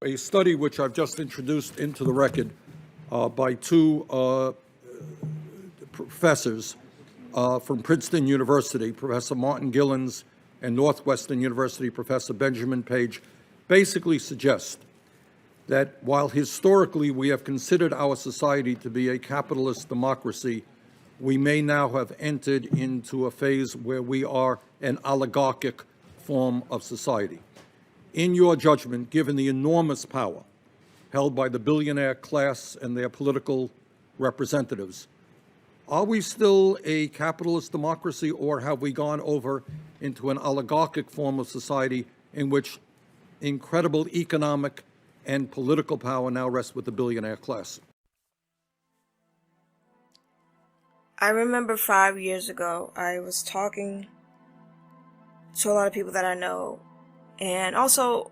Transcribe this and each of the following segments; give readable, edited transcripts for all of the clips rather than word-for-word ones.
A study which I've just introduced into the record by two professors from Princeton University, Professor Martin Gillens, and Northwestern University Professor Benjamin Page, basically suggest that while historically we have considered our society to be a capitalist democracy, we may now have entered into a phase where we are an oligarchic form of society. In your judgment, given the enormous power held by the billionaire class and their political representatives, are we still a capitalist democracy, or have we gone over into an oligarchic form of society in which incredible economic and political power now rests with the billionaire class? I remember 5 years ago, I was talking to a lot of people that I know, and also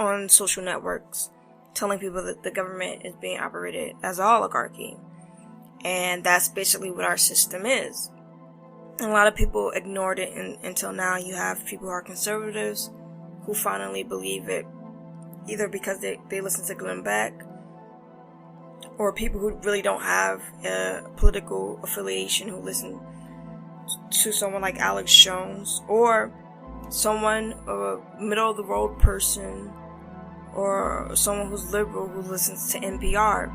on social networks, telling people that the government is being operated as an oligarchy. And that's basically what our system is. And a lot of people ignored it until now. You have people who are conservatives who finally believe it, either because they listen to Glenn Beck, or people who really don't have a political affiliation who listen to someone like Alex Jones, or someone, a middle-of-the-road person, or someone who's liberal who listens to NPR.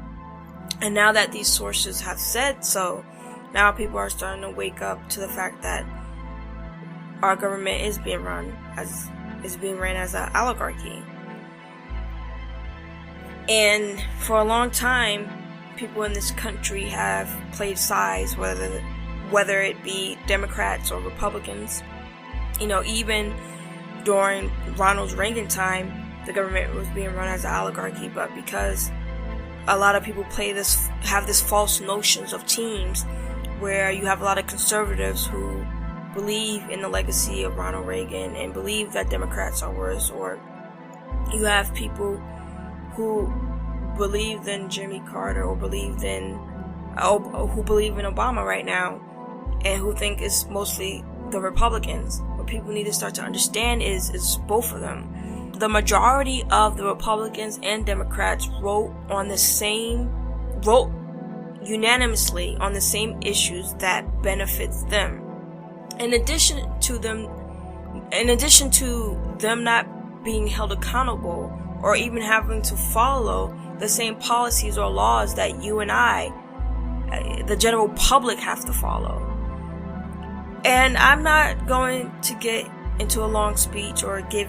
And now that these sources have said so, now people are starting to wake up to the fact that our government is being ran as an oligarchy. And for a long time, people in this country have played sides, whether it be Democrats or Republicans. You know, even during Ronald Reagan time, the government was being run as an oligarchy, but because a lot of people have this false notions of teams, where you have a lot of conservatives who believe in the legacy of Ronald Reagan and believe that Democrats are worse, or you have people who believed in Jimmy Carter or who believe in Obama right now, and who think it's mostly the Republicans. What people need to start to understand is both of them. The majority of the Republicans and Democrats vote unanimously on the same issues that benefits them. In addition to them not being held accountable or even having to follow the same policies or laws that you and I, the general public, have to follow. And I'm not going to get into a long speech or give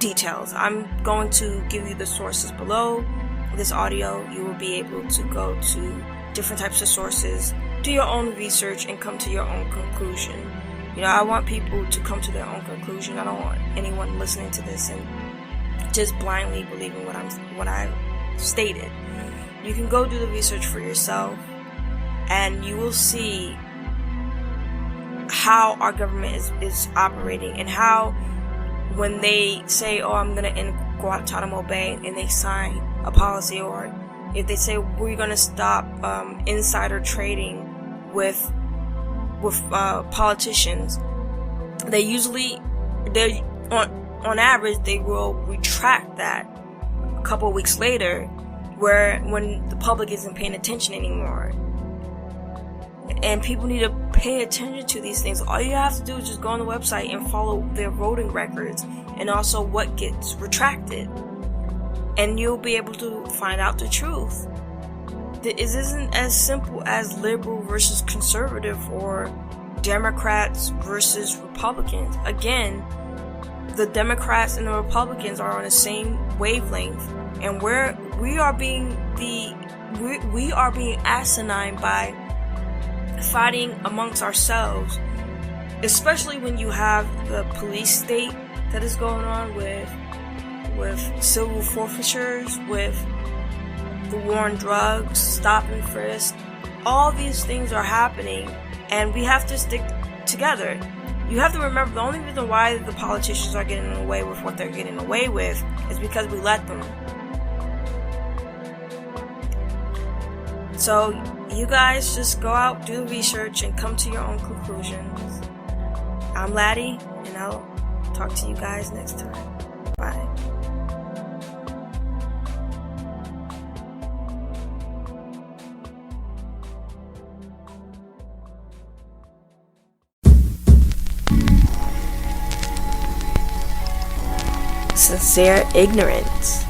details. I'm going to give you the sources below this audio. You will be able to go to different types of sources, do your own research, and come to your own conclusion. You know, I want people to come to their own conclusion. I don't want anyone listening to this and just blindly believing what I stated. You can go do the research for yourself, and you will see how our government is operating, and how when they say, oh, I'm going to end Guantanamo Bay, and they sign a policy, or if they say we're going to stop insider trading with politicians, on average they will retract that a couple of weeks later, when the public isn't paying attention anymore. And people need to pay attention to these things. All you have to do is just go on the website and follow their voting records, and also what gets retracted. And you'll be able to find out the truth. It isn't as simple as liberal versus conservative, or Democrats versus Republicans. Again, the Democrats and the Republicans are on the same wavelength, and we are being asinine by fighting amongst ourselves, especially when you have the police state that is going on with civil forfeitures, with the war on drugs, stop and frisk. All these things are happening, and we have to stick together. You have to remember, the only reason why the politicians are getting away with what they're getting away with is because we let them. So you guys just go out, do the research, and come to your own conclusions. I'm Laddie, and I'll talk to you guys next time. Bye. sincere ignorance.